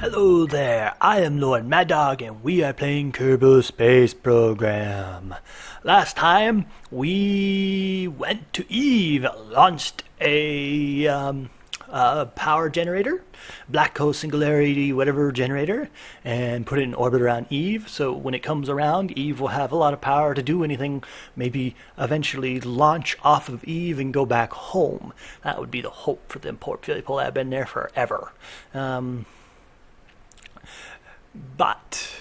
Hello there, I am LordMaddog and we are playing Kerbal Space Program. Last time we went to Eve, launched a power generator, black hole singularity whatever generator, and put it in orbit around Eve. So when it comes around, Eve will have a lot of power to do anything, maybe eventually launch off of Eve and go back home. That would be the hope for them poor people that have been there forever. But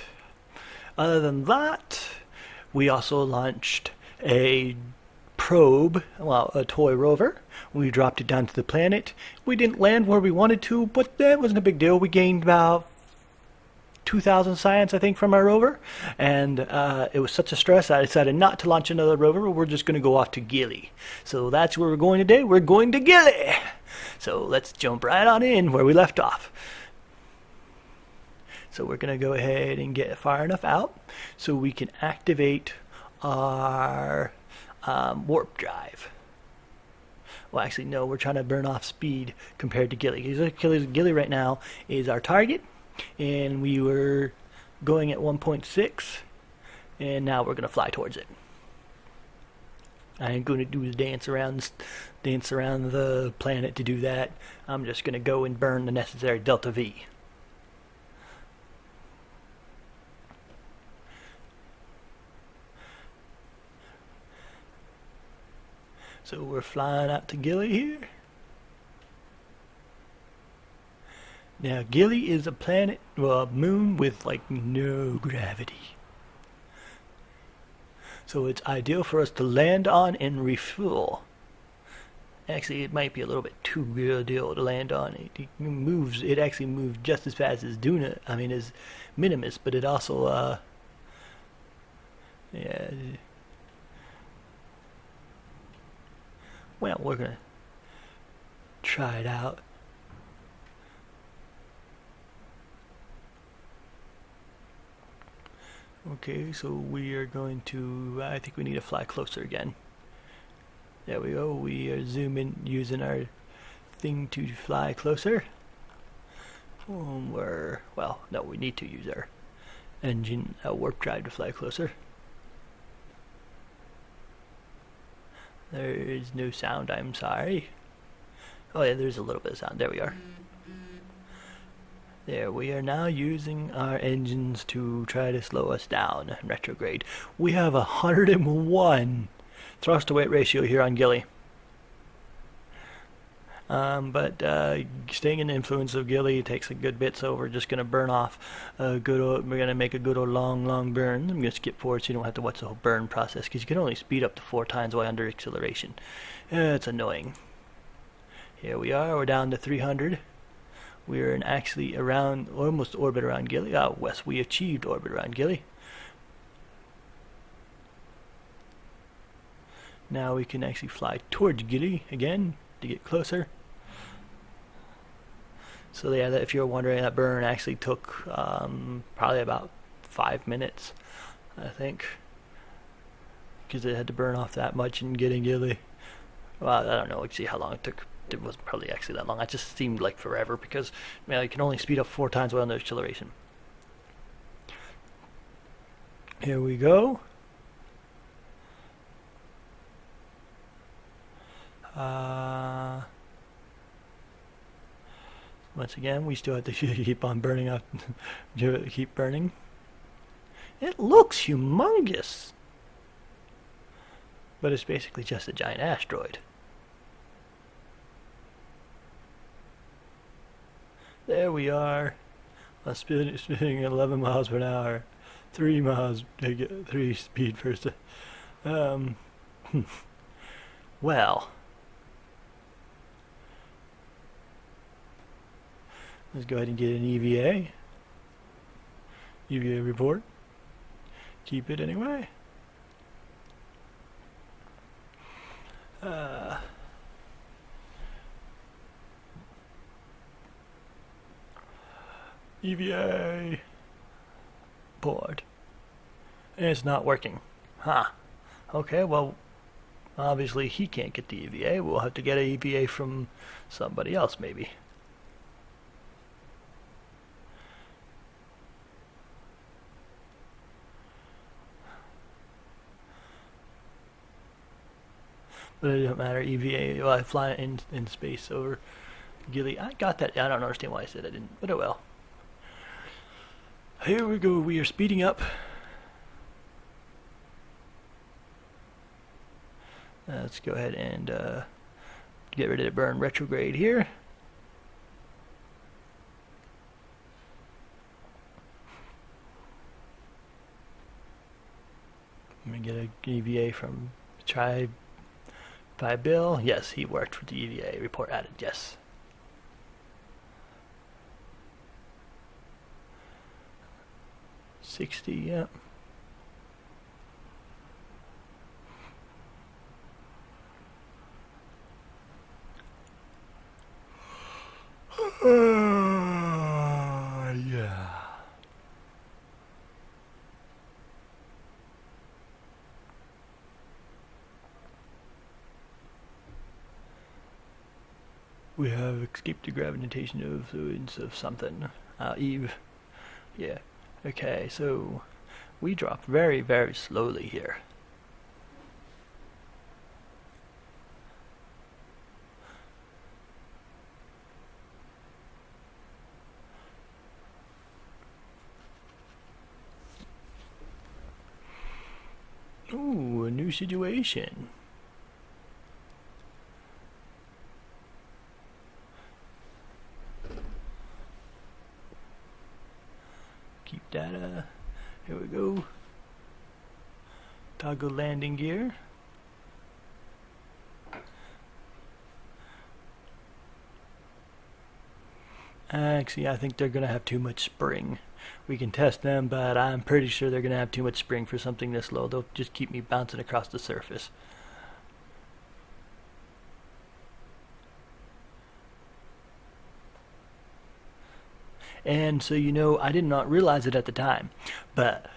other than that, we also launched a probe, well, a toy rover. We dropped it down to the planet. We didn't land where we wanted to, but that wasn't a big deal. We gained about 2,000 science, I think, from our rover, and it was such a stress I decided not to launch another rover. We're just going to go off to Gily. So that's where we're going today. We're going to Gily. So let's jump right on in where we left off. So we're going to go ahead and get far enough out so we can activate our warp drive. Well, actually, no, we're trying to burn off speed compared to Gily. Gily right now is our target, and we were going at 1.6, and now we're going to fly towards it. I ain't going to do the dance around the planet to do that. I'm just going to go and burn the necessary delta V. So we're flying out to Gily here. Now Gily is a planet, well, a moon with like no gravity. So it's ideal for us to land on and refuel. Actually, it might be a little bit too good a deal to land on. It actually moves just as fast as as Minimus, but it also yeah. Well, we're gonna try it out. Okay, so we are going to, I think we need to fly closer again. There we go, we are zooming, using our thing to fly closer. Well, no, we need to use our engine, warp drive to fly closer. There is no sound, I'm sorry. Oh yeah, there's a little bit of sound. There we are. There, we are now using our engines to try to slow us down and retrograde. We have 101 thrust to weight ratio here on Gily. But staying in the influence of Gily takes a good bit, so we're just going to burn off we're going to make a good old long burn. I'm going to skip forward so you don't have to watch the whole burn process, because you can only speed up to 4 times while under acceleration. It's annoying. Here we are, we're down to 300. We're actually around, almost orbit around Gily. West, we achieved orbit around Gily. Now we can actually fly towards Gily again to get closer. So yeah, if you're wondering, that burn actually took probably about 5 minutes, I think, because it had to burn off that much in getting Gily. Well, I don't know actually how long it took. It wasn't probably actually that long. It just seemed like forever because you can only speed up 4 times while under acceleration. Here we go. Once again, we still have to keep on burning up. Keep burning. It looks humongous, but it's basically just a giant asteroid. There we are. Spinning at 11 miles per hour, 3 miles, 3 speed per second. Well. Let's go ahead and get an EVA. EVA report. Keep it anyway. EVA board. And it's not working. Huh. Okay, well, obviously he can't get the EVA. We'll have to get an EVA from somebody else, maybe. But it doesn't matter. EVA, well, I fly in space over Gily. I got that. I don't understand why I said I didn't, but oh well. Here we go. We are speeding up. Let's go ahead and get ready to burn retrograde here. Let me get a EVA from Try by Bill. Yes, he worked with the EVA. Report added. Yes. $60, yep. Yeah. We have escaped the gravitation of fluids of something. Eve. Yeah. Okay, so we drop very, very slowly here. Ooh, a new situation. Keep data. Here we go. Toggle landing gear. Actually, I think they're going to have too much spring. We can test them, but I'm pretty sure they're going to have too much spring for something this low. They'll just keep me bouncing across the surface. And so, you know, I did not realize it at the time, but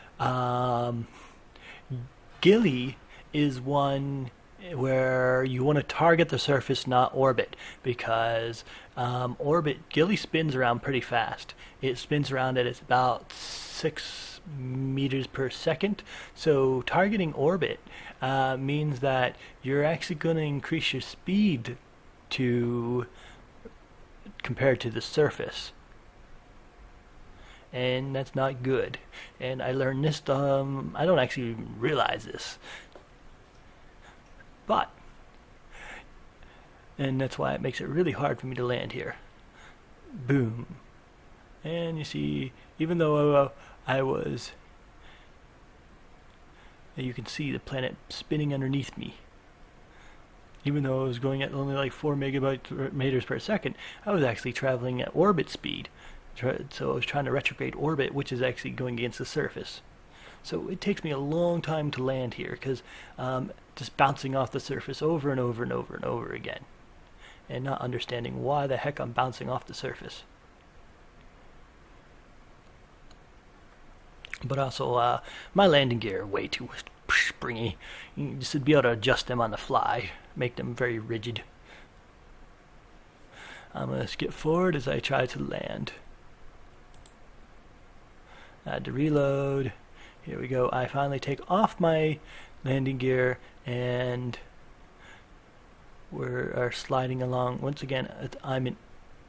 Gily is one where you want to target the surface, not orbit, because Gily spins around pretty fast. It spins around at about 6 meters per second. So targeting orbit means that you're actually going to increase your speed to compared to the surface. And that's not good. And I learned this, I don't actually realize this. But, and that's why it makes it really hard for me to land here. Boom. And you see, even though I was, you can see the planet spinning underneath me. Even though I was going at only like 4 meters per second, I was actually traveling at orbit speed. So I was trying to retrograde orbit, which is actually going against the surface. So it takes me a long time to land here, because just bouncing off the surface over and over and over and over again, and not understanding why the heck I'm bouncing off the surface. But also, my landing gear are way too springy. You just be able to adjust them on the fly, make them very rigid. I'm going to skip forward as I try to land. I had to reload. Here we go. I finally take off my landing gear, and we are sliding along. Once again, I'm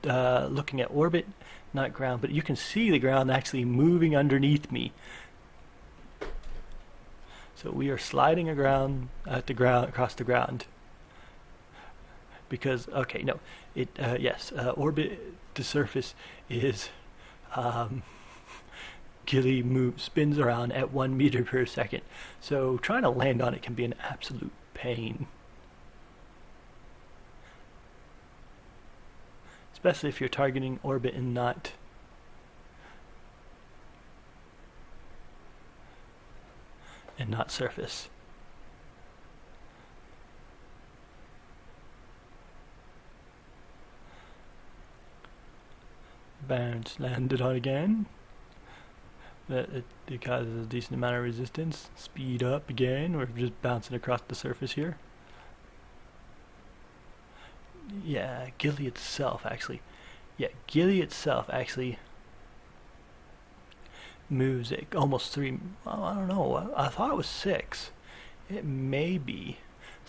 looking at orbit, not ground, but you can see the ground actually moving underneath me. So we are sliding around at the ground, across the ground. Because, okay, no, yes, orbit to surface is Gily spins around at 1 meter per second. So trying to land on it can be an absolute pain. Especially if you're targeting orbit and not surface. Bounce, landed on again. It causes a decent amount of resistance. Speed up again. We're just bouncing across the surface here. Yeah, Gily itself actually. Yeah, Gily itself actually moves at almost 3. Well, I don't know. I thought it was 6. It may be,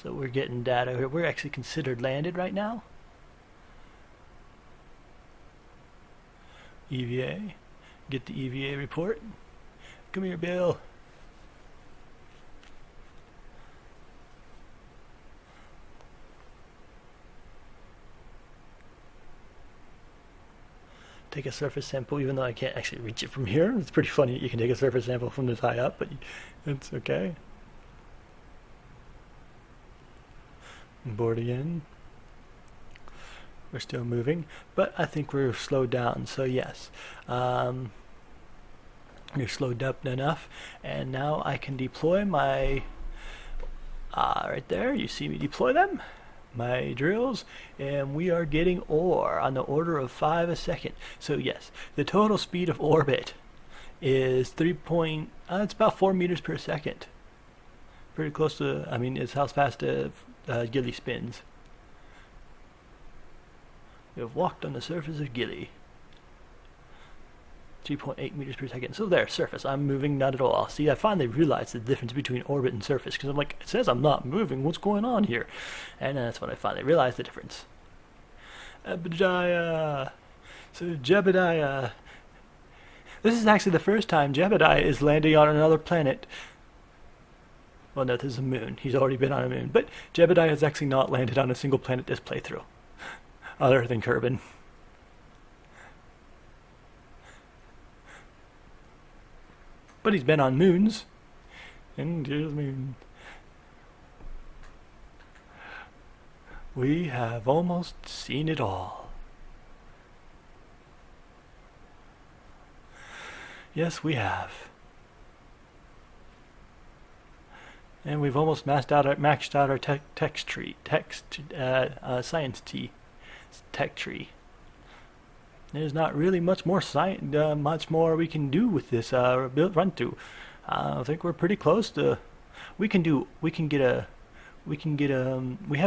So we're getting data here. We're actually considered landed right now. EVA. Get the EVA report. Come here, Bill. Take a surface sample, even though I can't actually reach it from here. It's pretty funny that you can take a surface sample from this high up, but it's okay. Board again. We're still moving, but I think we're slowed down, so yes. We're slowed up enough, and now I can deploy my, right there, you see me deploy them, my drills, and we are getting ore on the order of 5 a second. So yes, the total speed of orbit is it's about 4 meters per second. Pretty close to, I mean, it's how fast Gily spins. We have walked on the surface of Gily. 3.8 meters per second. So there, surface. I'm moving not at all. See, I finally realized the difference between orbit and surface, because I'm like, it says I'm not moving. What's going on here? And that's when I finally realized the difference. Jebediah. So Jebediah. This is actually the first time Jebediah is landing on another planet. Well, no, this is a moon. He's already been on a moon. But Jebediah has actually not landed on a single planet this playthrough, other than Kerbin. But he's been on moons. And here's the moon. We have almost seen it all. Yes, we have. And we've almost maxed out our science tech tree. There's not really much more much more we can do with this run through. I think we're pretty close to. We haven't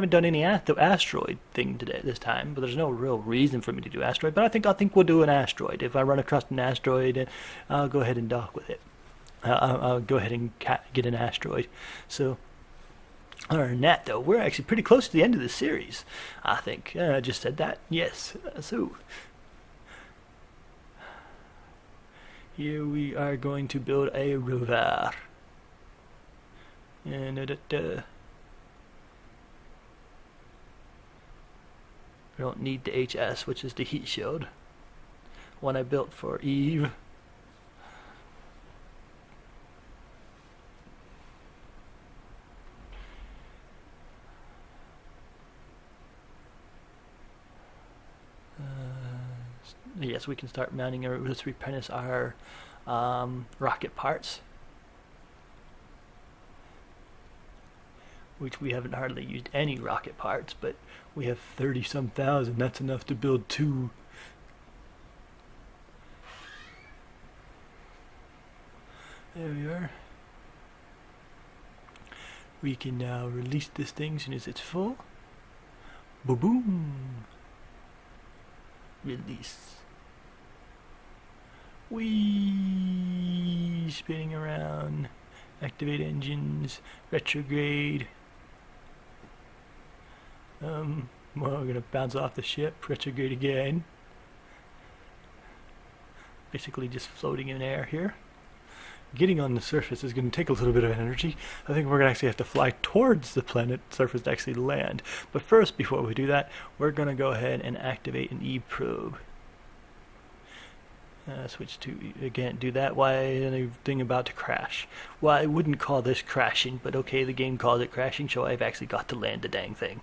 done any asteroid thing today this time, but there's no real reason for me to do asteroid. But I think we'll do an asteroid. If I run across an asteroid, I'll go ahead and dock with it. I'll go ahead and get an asteroid. So, other than that, though, we're actually pretty close to the end of the series, I think. I just said that. Yes. So, here we are going to build a rover. And we don't need the HS, which is the heat shield. One I built for Eve. Yes, we can start mounting let's replenish our rocket parts, which we haven't hardly used any rocket parts, but we have 30-some thousand. That's enough to build 2. There we are. We can now release this thing as soon as it's full. Boom! Release. Whee! Spinning around. Activate engines. Retrograde. Well, we're gonna bounce off the ship. Retrograde again. Basically just floating in air here. Getting on the surface is going to take a little bit of energy. I think we're going to actually have to fly towards the planet surface to actually land. But first, before we do that, we're going to go ahead and activate an E-probe. Switch to, again, do that. Why anything about to crash? Well, I wouldn't call this crashing, but okay, the game calls it crashing, so I've actually got to land the dang thing.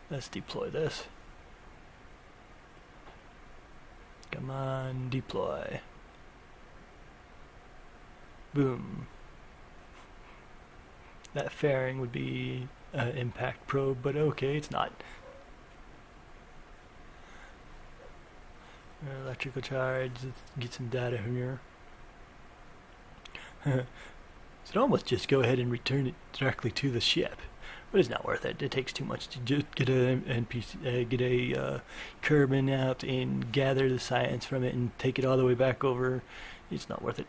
Let's deploy this. Come on, deploy. Boom. That fairing would be an impact probe, but okay, it's not. Electrical charge, let's get some data from here. So almost just go ahead and return it directly to the ship, but it's not worth it. It takes too much to just get a NPC, get a Kerbal out and gather the science from it and take it all the way back over. It's not worth it.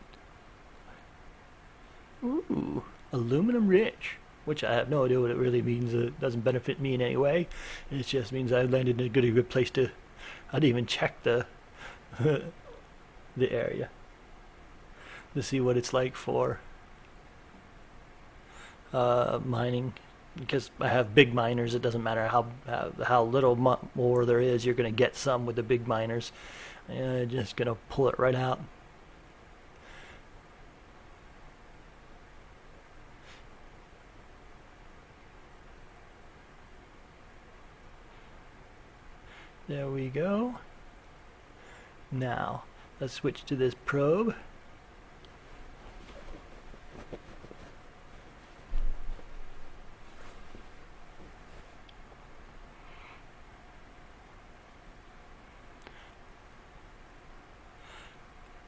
Ooh, aluminum rich, which I have no idea what it really means. It doesn't benefit me in any way. It just means I landed in a good place to. I didn't even check the the area to see what it's like for mining, because I have big miners. It doesn't matter how little more there is, you're going to get some with the big miners. And just going to pull it right out. There we go. Now let's switch to this probe.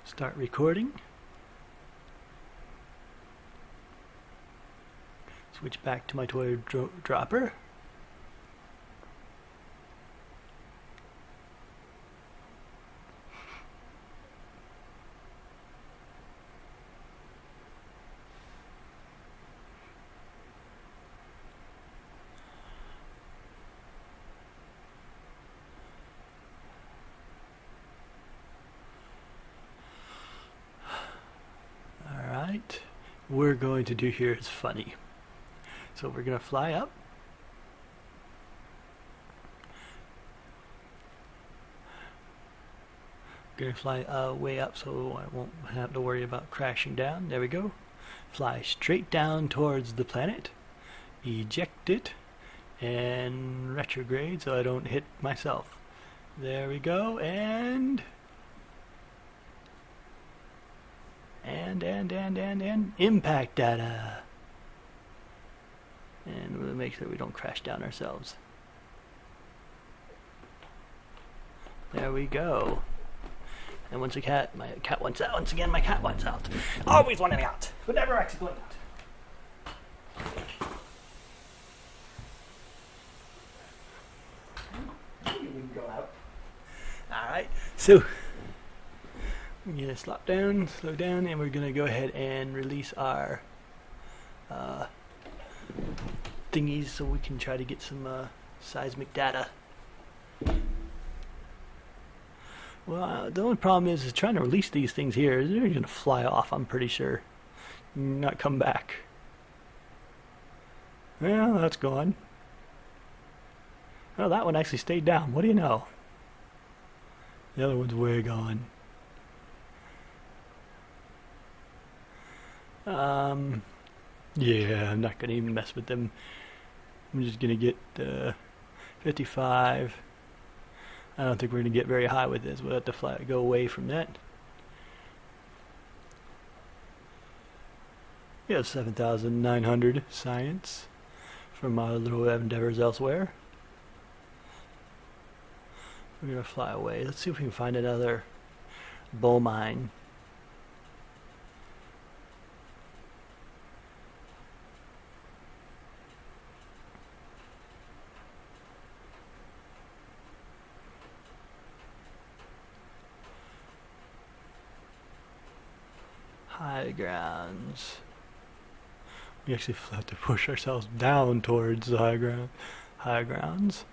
Start recording. Switch back to my toy dropper. We're going to do here is funny. So we're going to fly up. Going to fly way up so I won't have to worry about crashing down. There we go. Fly straight down towards the planet. Eject it. And retrograde so I don't hit myself. There we go. And impact data. And we'll make sure we don't crash down ourselves. There we go. And once my cat wants out. Once again, my cat wants out. Always wanting out, but never actually going out. We can go out. Alright, so we're going to slow down, and we're going to go ahead and release our thingies so we can try to get some seismic data. Well, the only problem is trying to release these things here. They're going to fly off, I'm pretty sure. Not come back. Well, that's gone. Well, that one actually stayed down. What do you know? The other one's way gone. Yeah, I'm not going to even mess with them. I'm just going to get 55. I don't think we're going to get very high with this. We'll have to go away from that. We have 7,900 science from our little endeavors elsewhere. We're going to fly away. Let's see if we can find another bowl mine. High grounds. We actually have to push ourselves down towards the high grounds.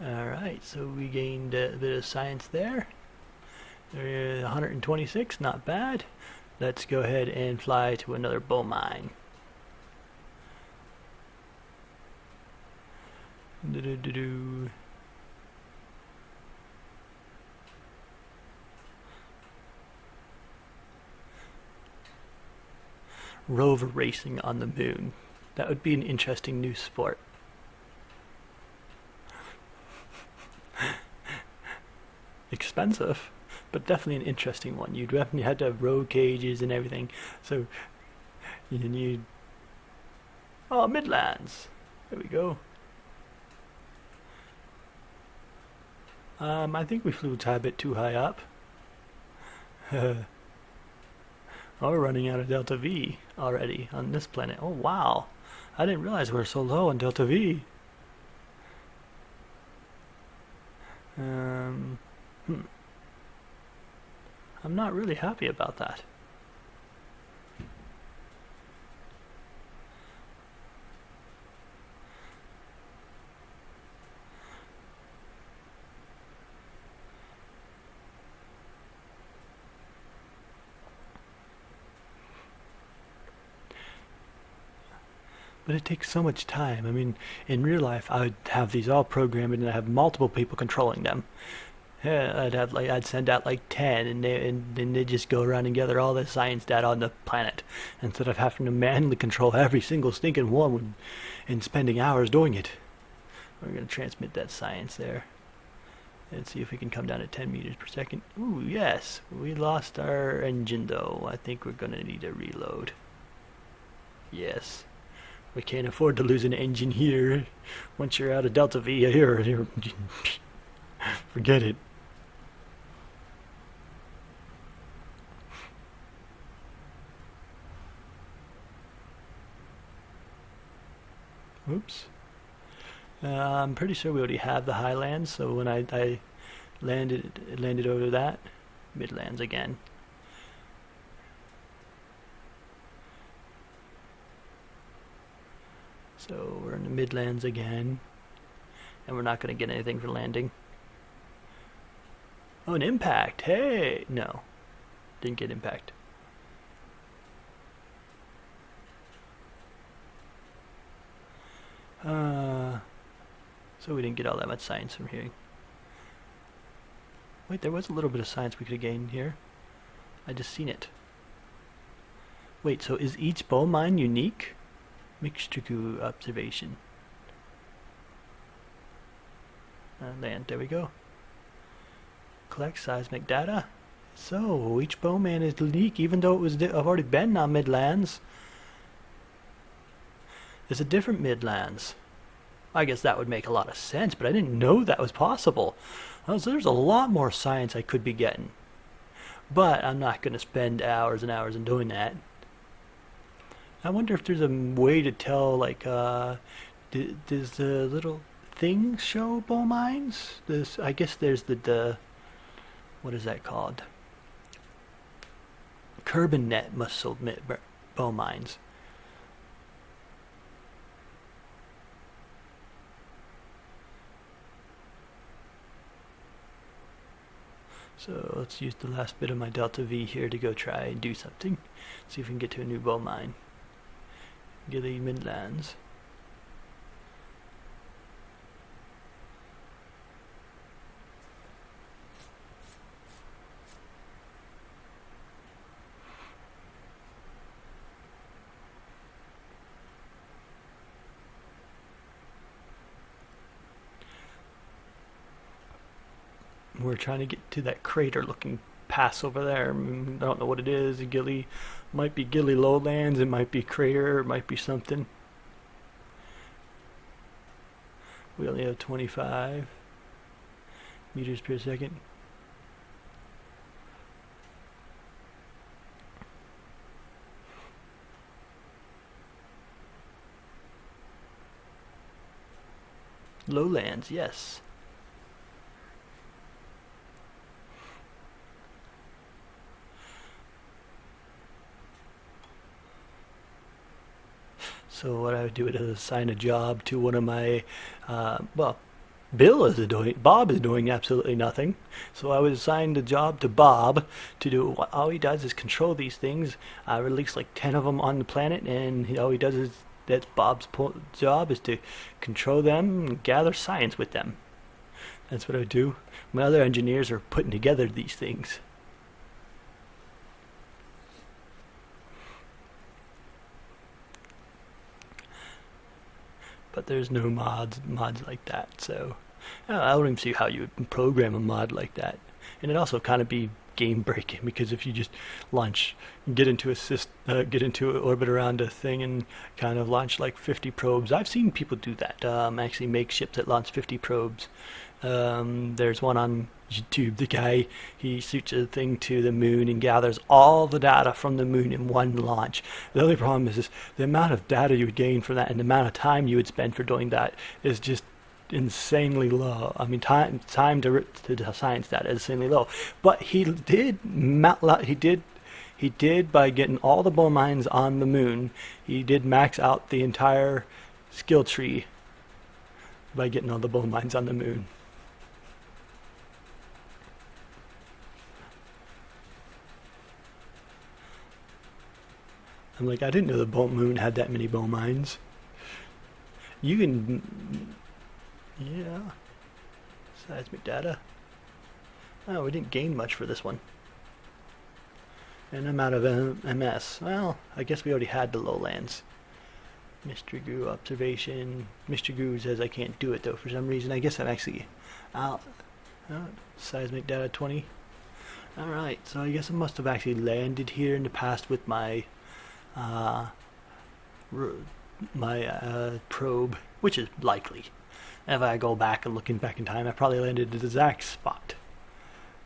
Alright, so we gained a bit of science there. 126, not bad. Let's go ahead and fly to another bowl mine. Rover racing on the moon. That would be an interesting new sport. Expensive, but definitely an interesting one. You'd definitely have to have roll cages and everything. So you need... Oh, Midlands. There we go. I think we flew a tad bit too high up. Oh, we're running out of Delta V already on this planet. Oh, wow. I didn't realize we were so low on Delta V. I'm not really happy about that. But it takes so much time. I mean, in real life, I would have these all programmed and I have multiple people controlling them. Yeah, I'd send out like 10, and they just go around and gather all the science data on the planet, instead of having to manually control every single stinking one and spending hours doing it. We're gonna transmit that science there. Let's see if we can come down to 10 meters per second. Ooh, yes, we lost our engine though. I think we're gonna need a reload. Yes. We can't afford to lose an engine here. Once you're out of Delta V here, forget it. Oops. I'm pretty sure we already have the highlands, so when I landed over that, midlands again. So we're in the midlands again, and we're not going to get anything for landing. Oh, an impact! Hey! No, didn't get impact. So we didn't get all that much science from here. Wait, there was a little bit of science we could have gained here. I just seen it. Wait, so is each bow mine unique? Mixture goo observation. Land, there we go. Collect seismic data. So each bowman is unique, even though it was I've already been on Midlands. There's a different Midlands. I guess that would make a lot of sense, but I didn't know that was possible. So there's a lot more science I could be getting, but I'm not going to spend hours and hours in doing that. I wonder if there's a way to tell, like, does the little thing show bow mines? I guess there's the what is that called? Kerbal net must submit bow mines. So let's use the last bit of my Delta V here to go try and do something. See if we can get to a new bow mine. Gily Midlands. We're trying to get to that crater looking pass over there. I don't know what it is. Gily, might be Gily lowlands, it might be crater, it might be something. We only have 25 meters per second. Lowlands, yes. So what I would do is assign a job to one of my, well, Bob is doing absolutely nothing. So I would assign the job to Bob to do, all he does is control these things, release like 10 of them on the planet, and all he does is That's Bob's job, is to control them and gather science with them. That's what I do. My other engineers are putting together these things. But there's no mods like that, so I don't even see how you would program a mod like that. And it also kind of be game breaking, because if you just launch, get into orbit around a thing and kind of launch like 50 probes. I've seen people do that. Actually make ships that launch 50 probes. There's one on YouTube. The guy, he shoots a thing to the moon and gathers all the data from the moon in one launch. The only problem is the amount of data you would gain from that and the amount of time you would spend for doing that is just insanely low. I mean, time to science data is insanely low. But he did by getting all the bone mines on the moon. He did max out the entire skill tree by getting all the bone mines on the moon. I'm like, I didn't know the moon had that many bone mines. You can, yeah, seismic data. Oh, we didn't gain much for this one. And I'm out of MS. Well, I guess we already had the lowlands. Mr. Goo observation. Mr. Goo says I can't do it though for some reason. I guess I'm actually out. Seismic data 20. Alright, so I guess I must have actually landed here in the past with my probe, which is likely. If I go back and looking back in time, I probably landed at the exact spot.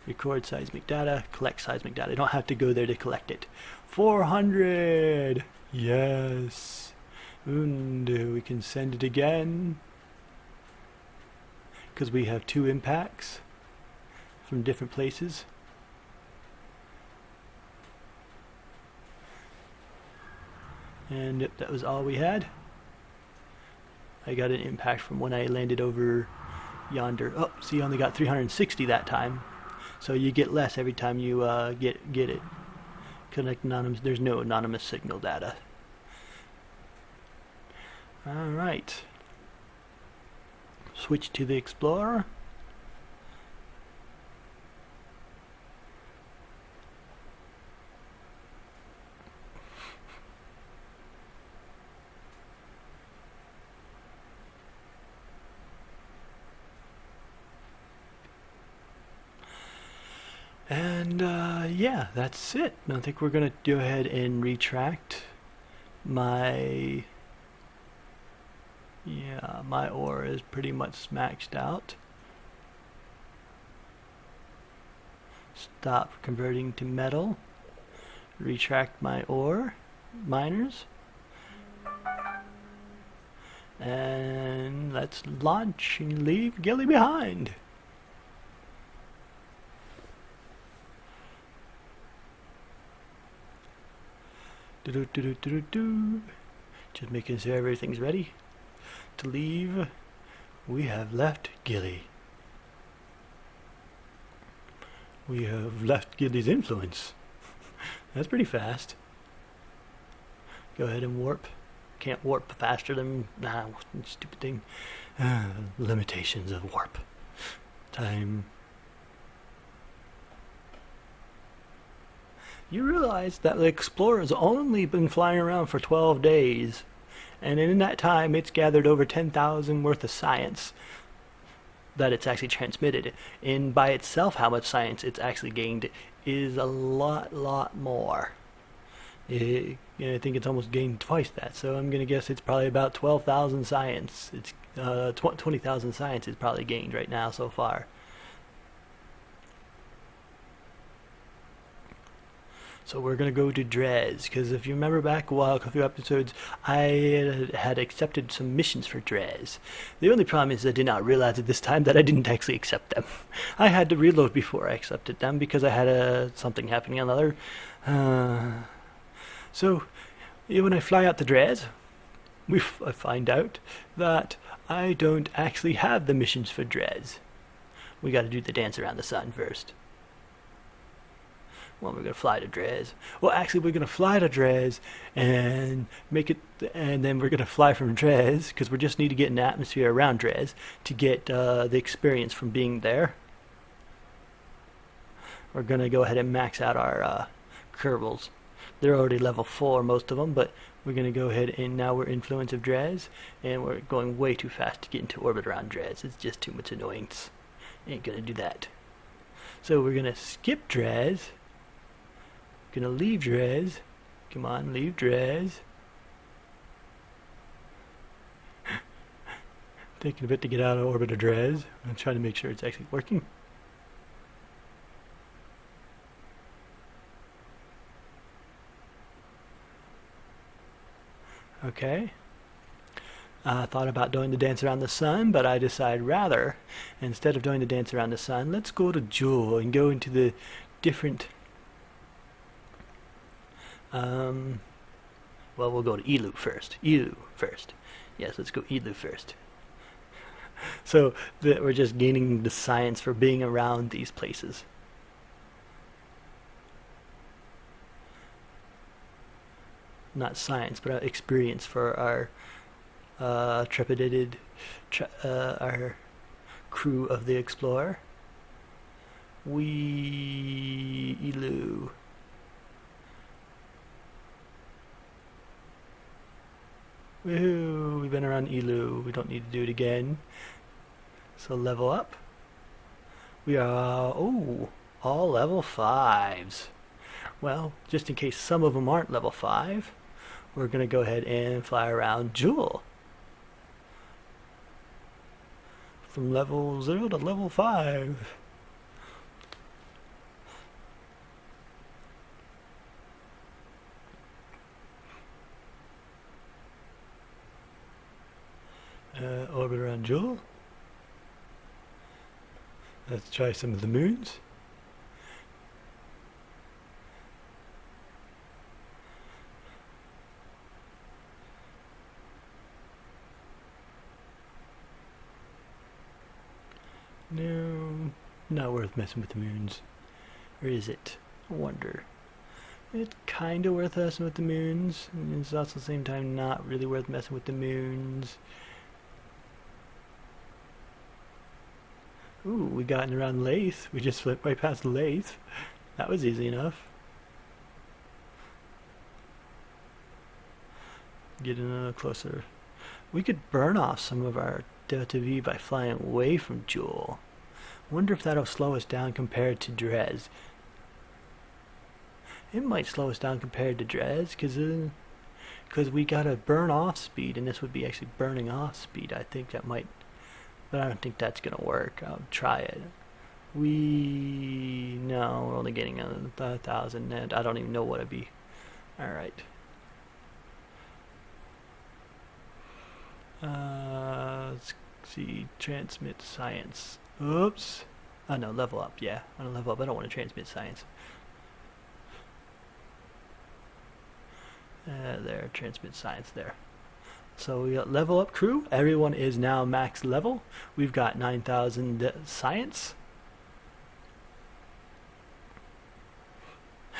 Record seismic data, collect seismic data. I don't have to go there to collect it. 400! Yes! And we can send it again. Because we have 2 impacts from different places. And yep, that was all we had. I got an impact from when I landed over yonder. Oh, see, I only got 360 that time. So you get less every time you get it. Connect anonymous. There's no anonymous signal data. All right. Switch to the Explorer. And yeah, that's it. I think we're gonna go ahead and retract my my ore is pretty much maxed out. Stop converting to metal. Retract my ore miners. And let's launch and leave Gily behind. Just making sure everything's ready to leave. We have left Gily. We have left Gily's influence. That's pretty fast. Go ahead and warp. Can't warp faster than stupid thing. Limitations of warp. Time. You realize that the Explorer's only been flying around for 12 days, and in that time it's gathered over 10,000 worth of science that it's actually transmitted. And by itself, how much science it's actually gained is a lot more. I think it's almost gained twice that, so I'm gonna guess it's probably about 12,000 science. It's 20,000 science is probably gained right now so far. So we're going to go to Dres, because if you remember back a few episodes, I had accepted some missions for Dres. The only problem is I did not realize at this time that I didn't actually accept them. I had to reload before I accepted them because I had something happening on the other. So when I fly out to Dres, I find out that I don't actually have the missions for Dres. We got to do the dance around the sun first. Well, we're gonna fly to Dres. Well, actually, we're gonna fly to Dres and make it, and then we're gonna fly from Dres because we just need to get an atmosphere around Dres to get the experience from being there. We're gonna go ahead and max out our Kerbals. They're already level 4, most of them, but we're gonna go ahead and now we're influence of Dres, and we're going way too fast to get into orbit around Dres. It's just too much annoyance. Ain't gonna do that. So we're gonna skip Dres. Gonna leave Dres. Come on, leave Dres. Taking a bit to get out of orbit of Dres. I'm trying to make sure it's actually working. Okay. I thought about doing the dance around the sun, but I decided rather, instead of doing the dance around the sun, let's go to Jewel and go into the different well, we'll go to Elu first. Elu first. Yes, let's go Elu first. So we're just gaining the science for being around these places. Not science, but experience for our trepidated, our crew of the Explorer. Elu. Woohoo, we've been around Elu. We don't need to do it again. So level up. We are, all level 5s. Well, just in case some of them aren't level 5, we're going to go ahead and fly around Jewel. From level 0 to level 5. Orbit around Jewel. Let's try some of the moons. No, not worth messing with the moons. Or is it? I wonder. It's kind of worth messing with the moons. And it's also at the same time not really worth messing with the moons. Ooh, we got around Lathe. We just flipped right past Lathe. That was easy enough. Getting a little closer. We could burn off some of our Delta V by flying away from Jewel. Wonder if that'll slow us down compared to Dres. It might slow us down compared to Dres, because we got a burn off speed, and this would be actually burning off speed. I think that might... But I don't think that's going to work. I'll try it. No, we're only getting 1,000 net. I don't even know what it'd be. Alright. Let's see. Transmit science. Oops. Oh no, level up. Yeah, I want to level up. I don't want to transmit science. There, transmit science there. So we got level up crew. Everyone is now max level. We've got 9,000 science.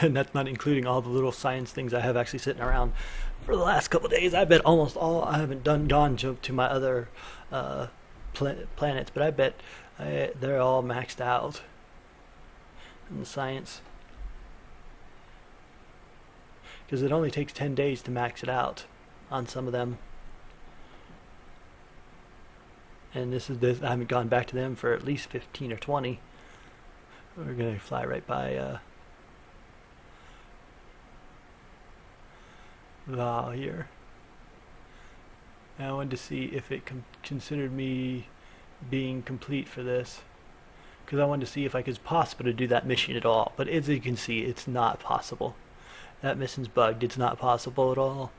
And that's not including all the little science things I have actually sitting around for the last couple of days. I bet almost all, I haven't gone to my other planets, but I bet they're all maxed out in the science. Because it only takes 10 days to max it out on some of them. And this, I haven't gone back to them for at least 15 or 20. We're going to fly right by Val here. And I wanted to see if it considered me being complete for this. Because I wanted to see if I could possibly do that mission at all. But as you can see, it's not possible. That mission's bugged. It's not possible at all.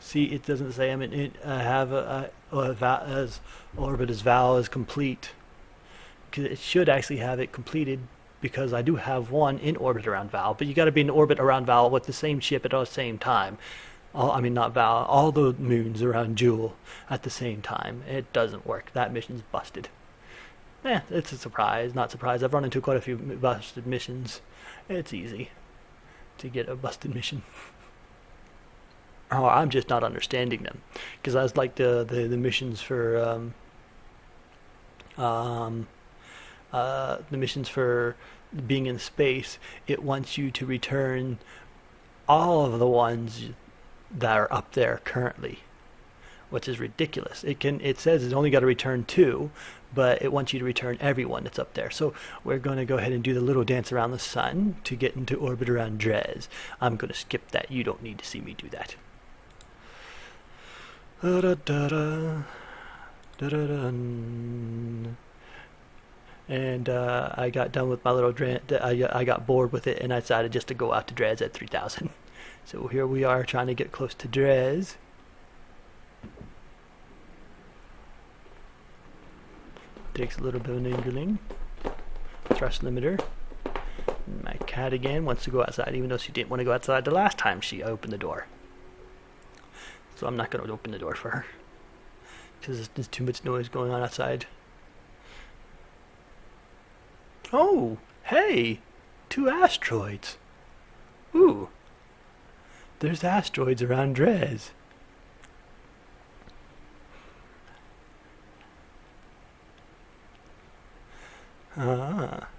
See, it doesn't say I'm in it. I have as orbit as Val is complete. Because it should actually have it completed, because I do have one in orbit around Val. But you got to be in orbit around Val with the same ship at the same time. Not Val. All the moons around Jewel at the same time. It doesn't work. That mission's busted. It's a surprise, not surprise. I've run into quite a few busted missions. It's easy to get a busted mission. Or I'm just not understanding them. Because I was like the missions for the missions for being in space, it wants you to return all of the ones that are up there currently, which is ridiculous. It says it's only got to return 2, but it wants you to return everyone that's up there. So we're going to go ahead and do the little dance around the sun to get into orbit around Dres. I'm going to skip that. You don't need to see me do that. And I got done with my little I got bored with it, and I decided just to go out to Dres at 3000. So here we are trying to get close to Dres. Takes a little bit of an angling. Thrust limiter. My cat again wants to go outside, even though she didn't want to go outside the last time she opened the door. So I'm not going to open the door for her, because there's too much noise going on outside. Oh, hey! 2 asteroids! Ooh! There's asteroids around Dres. Ah.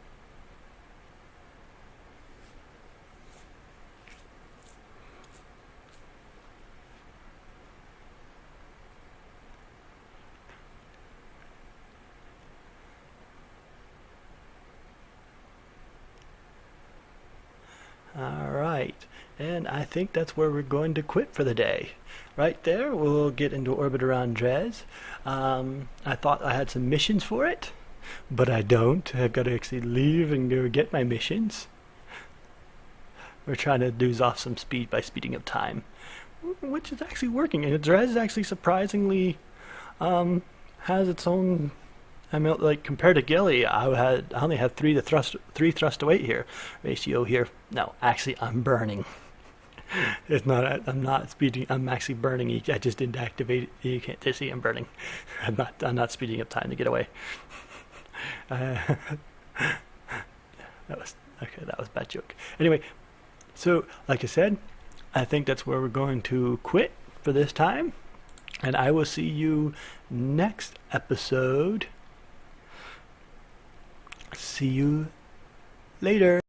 Alright, and I think that's where we're going to quit for the day. Right there, we'll get into orbit around Dres. I thought I had some missions for it, but I don't. I've got to actually leave and go get my missions. We're trying to lose off some speed by speeding up time, which is actually working. And Dres is actually surprisingly has its own. I mean, like compared to Gily, I only had 3 thrust to weight here ratio here. No, actually, I'm burning. It's not. I'm not speeding. I'm actually burning. I just didn't activate it. You can't see I'm burning. I'm not speeding up time to get away. That was okay. That was a bad joke. Anyway, so like I said, I think that's where we're going to quit for this time, and I will see you next episode. See you later.